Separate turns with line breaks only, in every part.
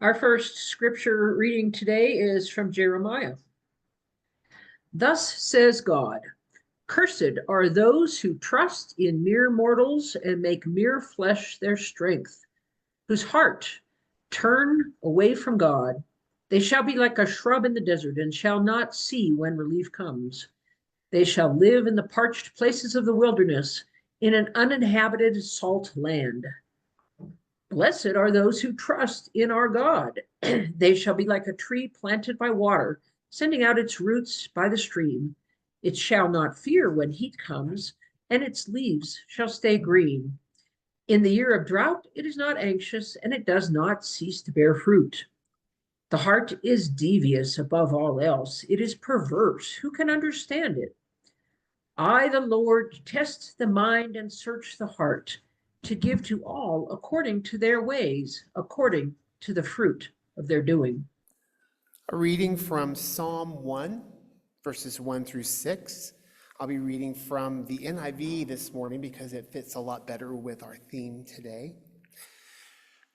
Our first scripture reading today is from Jeremiah. Thus says God, cursed are those who trust in mere mortals and make mere flesh their strength, whose heart turn away from God. They shall be like a shrub in the desert and shall not see when relief comes. They shall live in the parched places of the wilderness, in an uninhabited salt land. Blessed are those who trust in our God. They shall be like a tree planted by water, sending out its roots by the stream. It shall not fear when heat comes, and its leaves shall stay green. In the year of drought, it is not anxious, and it does not cease to bear fruit. The heart is devious above all else. It is perverse. Who can understand it? I, the Lord, test the mind and search the heart, to give to all according to their ways, according to the fruit of their doing.
A reading from Psalm 1, verses 1 through 6. I'll be reading from the NIV this morning because it fits a lot better with our theme today.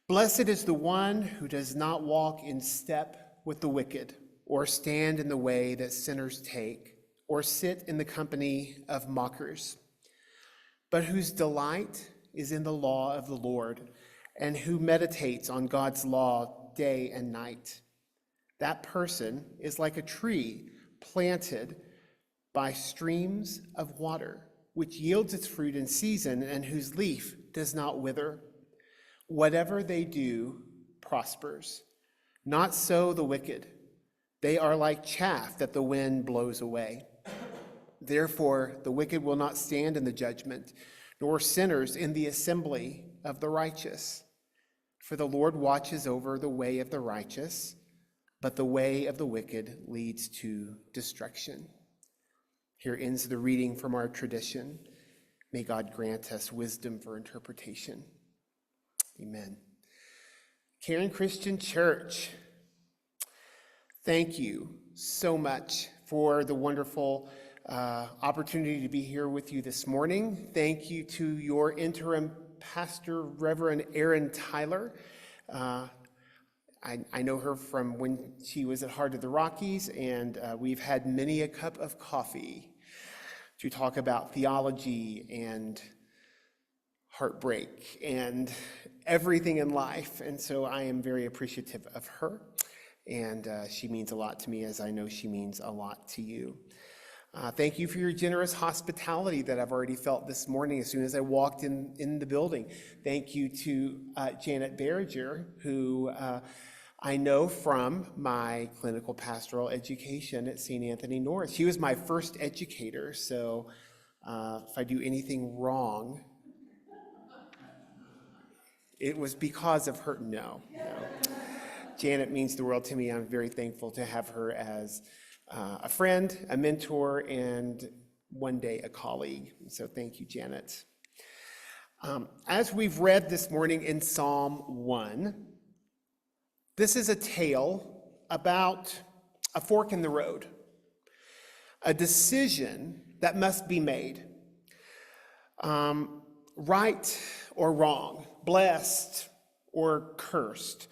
Blessed is the one who does not walk in step with the wicked, or stand in the way that sinners take, or sit in the company of mockers, but whose delight is in the law of the Lord, and who meditates on God's law day and night. That person is like a tree planted by streams of water, which yields its fruit in season and whose leaf does not wither. Whatever they do prospers. Not so the wicked. They are like chaff that the wind blows away. Therefore, the wicked will not stand in the judgment, nor sinners in the assembly of the righteous. For the Lord watches over the way of the righteous, but the way of the wicked leads to destruction. Here ends the reading from our tradition. May God grant us wisdom for interpretation. Amen. Cairn Christian Church, thank you so much for the wonderful opportunity to be here with you this morning. Thank you to your interim pastor, Reverend Erin Tyler. I know her from when she was at Heart of the Rockies, and we've had many a cup of coffee to talk about theology and heartbreak and everything in life. And so I am very appreciative of her, and she means a lot to me, as I know she means a lot to you. Thank you for your generous hospitality that I've already felt this morning as soon as I walked in the building. Thank you to Janet Berger, who I know from my clinical pastoral education at St. Anthony North. She was my first educator, so if I do anything wrong, it was because of her. No. Janet means the world to me. I'm very thankful to have her as a friend, a mentor, and one day a colleague. So thank you, Janet. As we've read this morning in Psalm 1, this is a tale about a fork in the road, a decision that must be made, right or wrong, blessed or cursed.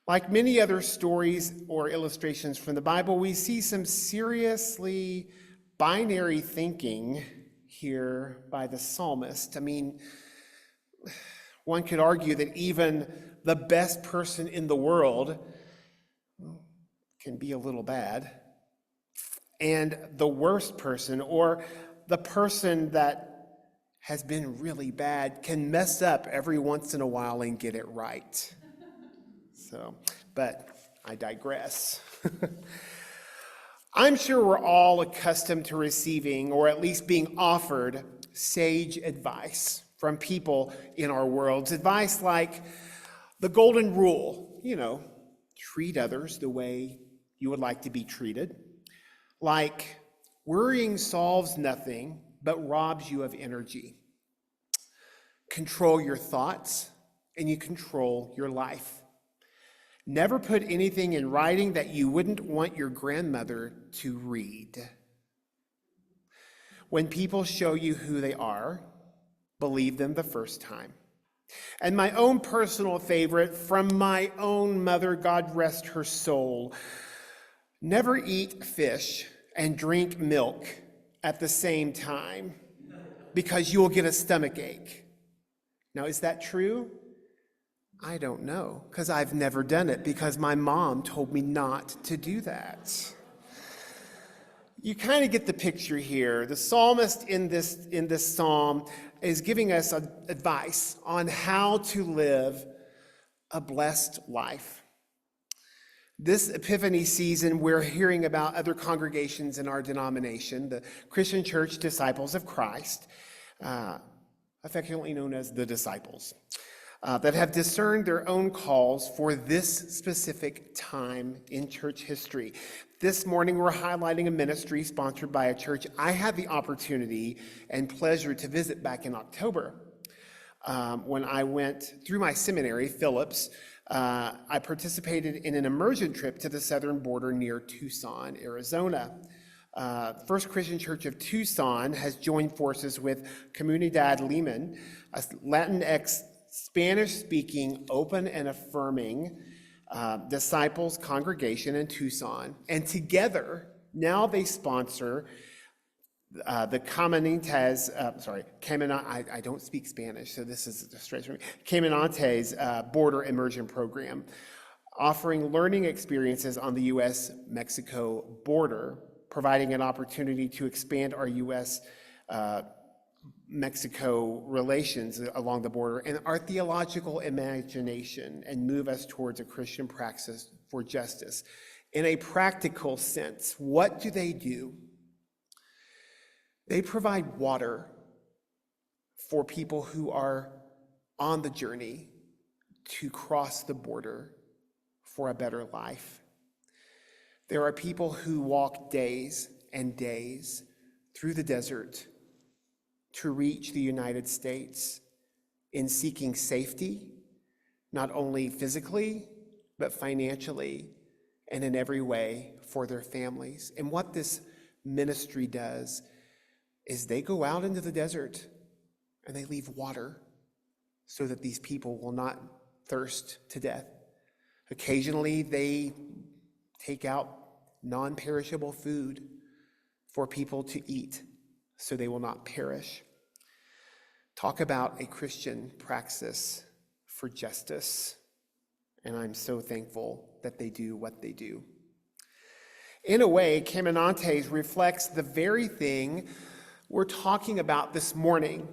Like many other stories or illustrations from the Bible, we see some seriously binary thinking here by the psalmist. I mean, one could argue that even the best person in the world can be a little bad, and the worst person, or the person that has been really bad, can mess up every once in a while and get it right. But I digress. I'm sure we're all accustomed to receiving, or at least being offered, sage advice from people in our worlds. Advice like the golden rule, treat others the way you would like to be treated. Like, worrying solves nothing but robs you of energy. Control your thoughts and you control your life. Never put anything in writing that you wouldn't want your grandmother to read. When people show you who they are, believe them the first time. And my own personal favorite from my own mother, God rest her soul: never eat fish and drink milk at the same time because you will get a stomach ache. Now, is that true? I don't know, because I've never done it because my mom told me not to do that. You kind of get the picture here. The psalmist in this psalm is giving us advice on how to live a blessed life. This Epiphany season, we're hearing about other congregations in our denomination, the Christian Church Disciples of Christ, affectionately known as the Disciples, that have discerned their own calls for this specific time in church history. This morning, we're highlighting a ministry sponsored by a church I had the opportunity and pleasure to visit back in October. When I went through my seminary, Phillips, I participated in an immersion trip to the southern border near Tucson, Arizona. First Christian Church of Tucson has joined forces with Comunidad Liman, a Latinx Spanish-speaking, open and affirming disciples congregation in Tucson. And together, now they sponsor the Caminantes, I don't speak Spanish, so this is a stretch for me. Caminantes border immersion program, offering learning experiences on the U.S.-Mexico border, providing an opportunity to expand our U.S. Mexico relations along the border and our theological imagination, and move us towards a Christian praxis for justice. In a practical sense, what do? They provide water for people who are on the journey to cross the border for a better life. There are people who walk days and days through the desert to reach the United States in seeking safety, not only physically, but financially and in every way for their families. And what this ministry does is they go out into the desert and they leave water so that these people will not thirst to death. Occasionally, they take out non-perishable food for people to eat so they will not perish. Talk about a Christian praxis for justice, and I'm so thankful that they do what they do. In a way, Caminantes reflects the very thing we're talking about this morning: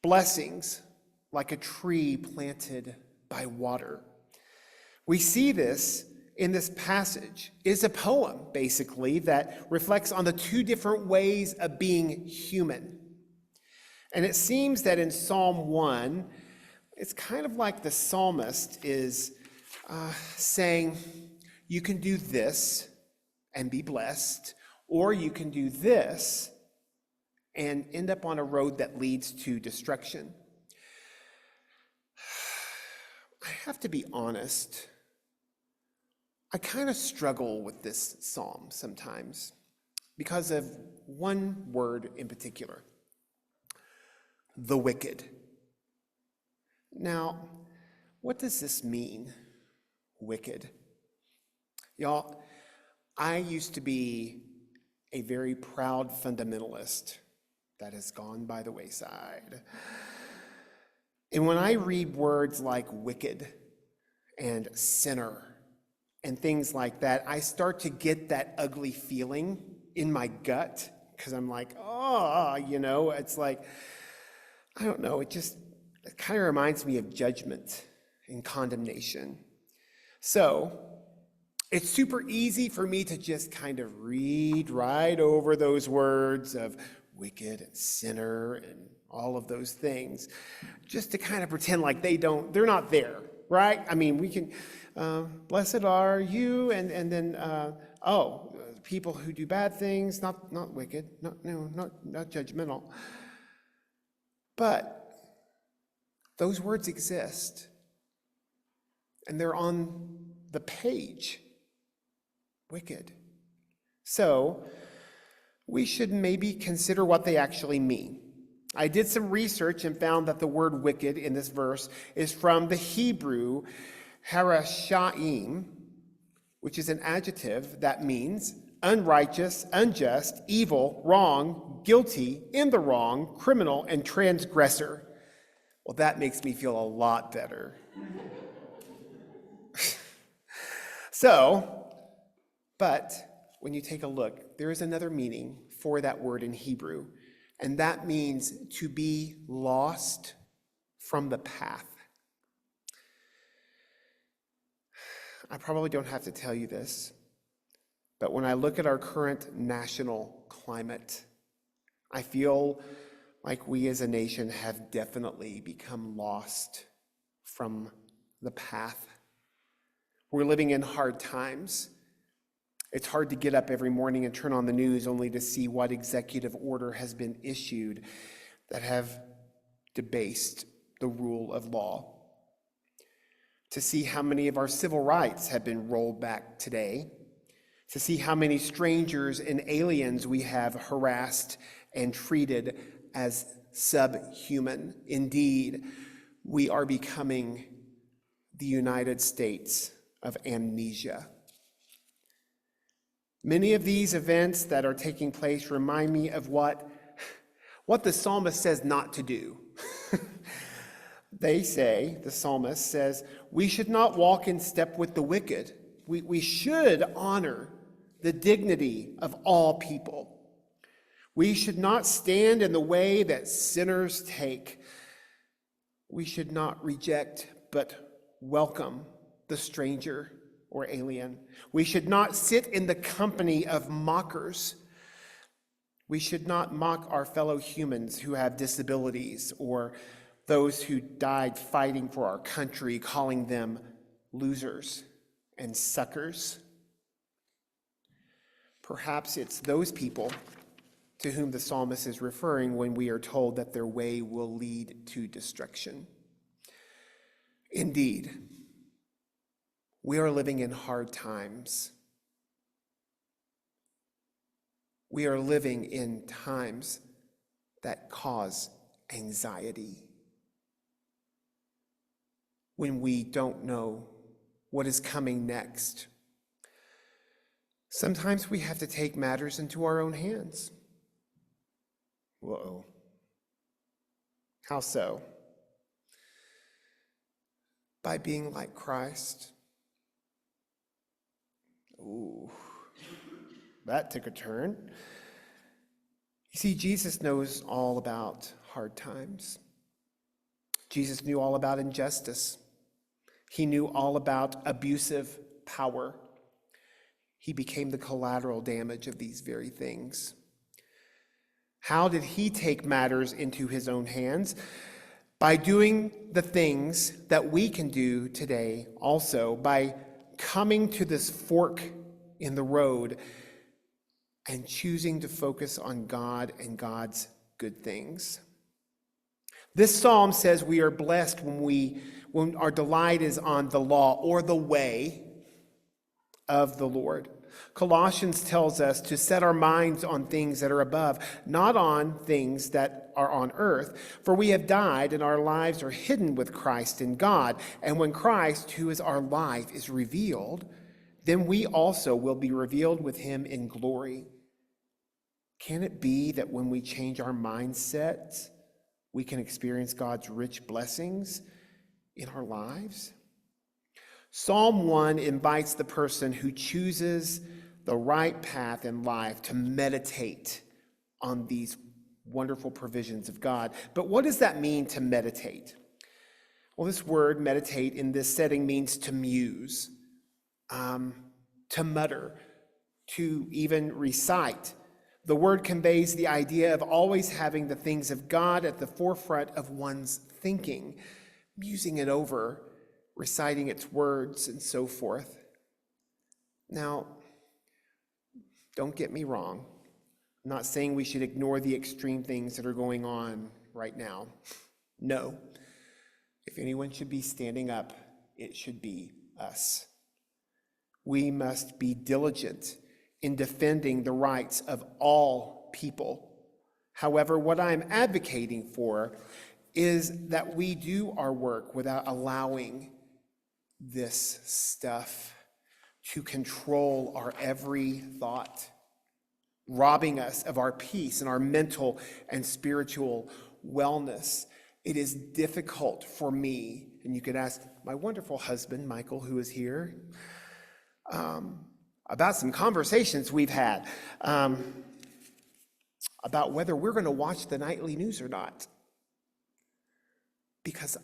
blessings like a tree planted by water. We see this in this passage. It's a poem, basically, that reflects on the two different ways of being human. And it seems that in Psalm 1, it's kind of like the psalmist is saying, you can do this and be blessed, or you can do this and end up on a road that leads to destruction. I have to be honest. I kind of struggle with this psalm sometimes because of one word in particular: the wicked. Now, what does this mean, wicked? Y'all, I used to be a very proud fundamentalist that has gone by the wayside. And when I read words like wicked and sinner and things like that, I start to get that ugly feeling in my gut, because I'm like, it's like, I don't know, it kind of reminds me of judgment and condemnation. So it's super easy for me to just kind of read right over those words of wicked and sinner and all of those things, just to kind of pretend like they're not there, right? I mean, we can, blessed are you, and then, people who do bad things, not wicked, not judgmental. But those words exist, and they're on the page, wicked. So we should maybe consider what they actually mean. I did some research and found that the word wicked in this verse is from the Hebrew harashaim, which is an adjective that means unrighteous, unjust, evil, wrong, guilty, in the wrong, criminal, and transgressor. Well, that makes me feel a lot better. But when you take a look, there is another meaning for that word in Hebrew, and that means to be lost from the path. I probably don't have to tell you this, but when I look at our current national climate, I feel like we as a nation have definitely become lost from the path. We're living in hard times. It's hard to get up every morning and turn on the news only to see what executive order has been issued that have debased the rule of law. To see how many of our civil rights have been rolled back today. To see how many strangers and aliens we have harassed and treated as subhuman. Indeed, we are becoming the United States of amnesia. Many of these events that are taking place remind me of what the psalmist says not to do. The psalmist says, we should not walk in step with the wicked. We should honor the dignity of all people. We should not stand in the way that sinners take. We should not reject, but welcome the stranger or alien. We should not sit in the company of mockers. We should not mock our fellow humans who have disabilities or those who died fighting for our country, calling them losers and suckers. Perhaps it's those people to whom the psalmist is referring when we are told that their way will lead to destruction. Indeed, we are living in hard times. We are living in times that cause anxiety. When we don't know what is coming next. Sometimes we have to take matters into our own hands. Whoa. How so? By being like Christ. Ooh, that took a turn. You see, Jesus knows all about hard times. Jesus knew all about injustice. He knew all about abusive power. He became the collateral damage of these very things. How did he take matters into his own hands? By doing the things that we can do today also, by coming to this fork in the road and choosing to focus on God and God's good things. This psalm says we are blessed when our delight is on the law or the way of the Lord. Colossians tells us to set our minds on things that are above, not on things that are on earth. For we have died, and our lives are hidden with Christ in God. And when Christ, who is our life, is revealed, then we also will be revealed with him in glory. Can it be that when we change our mindsets, we can experience God's rich blessings in our lives? Psalm 1 invites the person who chooses the right path in life to meditate on these wonderful provisions of God. But what does that mean to meditate? Well, this word meditate in this setting means to muse, to mutter, to even recite. The word conveys the idea of always having the things of God at the forefront of one's thinking, musing it over, reciting its words, and so forth. Now, don't get me wrong. I'm not saying we should ignore the extreme things that are going on right now. No. If anyone should be standing up, it should be us. We must be diligent in defending the rights of all people. However, what I'm advocating for is that we do our work without allowing this stuff to control our every thought, robbing us of our peace and our mental and spiritual wellness. It is difficult for me, and you could ask my wonderful husband, Michael, who is here, about some conversations we've had about whether we're going to watch the nightly news or not. Because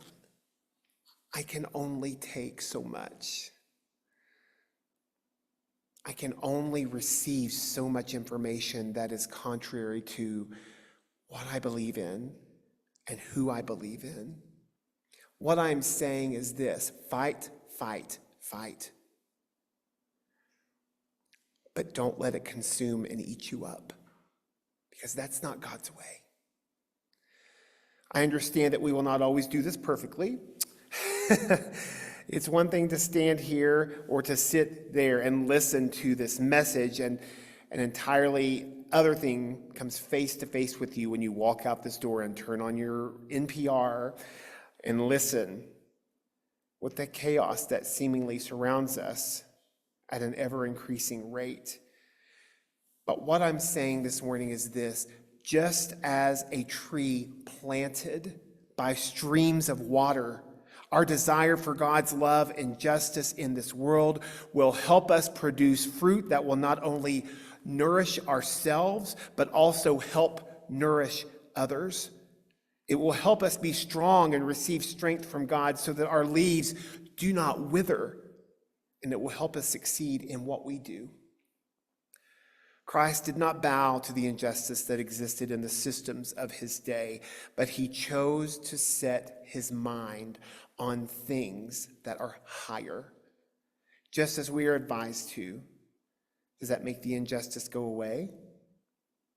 I can only take so much. I can only receive so much information that is contrary to what I believe in and who I believe in. What I'm saying is this: fight, fight, fight. But don't let it consume and eat you up, because that's not God's way. I understand that we will not always do this perfectly. It's one thing to stand here or to sit there and listen to this message, and an entirely other thing comes face to face with you when you walk out this door and turn on your NPR and listen with the chaos that seemingly surrounds us at an ever-increasing rate. But what I'm saying this morning is this: just as a tree planted by streams of water, our desire for God's love and justice in this world will help us produce fruit that will not only nourish ourselves, but also help nourish others. It will help us be strong and receive strength from God so that our leaves do not wither, and it will help us succeed in what we do. Christ did not bow to the injustice that existed in the systems of his day, but he chose to set his mind on things that are higher, just as we are advised to. Does that make the injustice go away?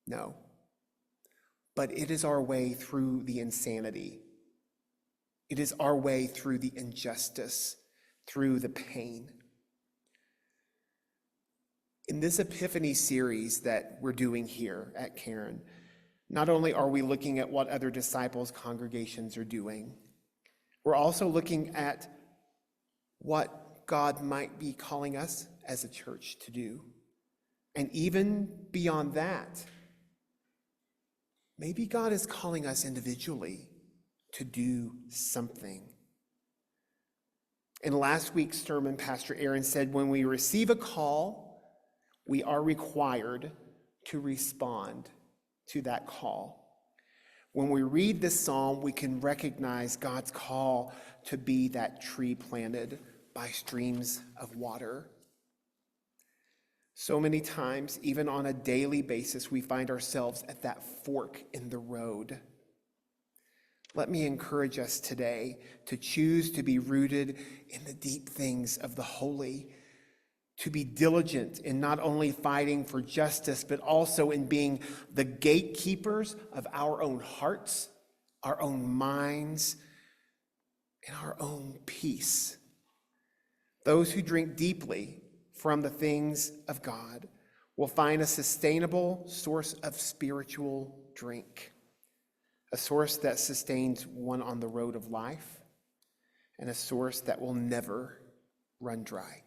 No. But it is our way through the insanity. It is our way through the injustice, through the pain. In this Epiphany series that we're doing here at Cairn, not only are we looking at what other disciples' congregations are doing, we're also looking at what God might be calling us as a church to do. And even beyond that, maybe God is calling us individually to do something. In last week's sermon, Pastor Aaron said, when we receive a call, we are required to respond to that call. When we read this psalm, we can recognize God's call to be that tree planted by streams of water. So many times, even on a daily basis, we find ourselves at that fork in the road. Let me encourage us today to choose to be rooted in the deep things of the holy, to be diligent in not only fighting for justice, but also in being the gatekeepers of our own hearts, our own minds, and our own peace. Those who drink deeply from the things of God will find a sustainable source of spiritual drink, a source that sustains one on the road of life, and a source that will never run dry.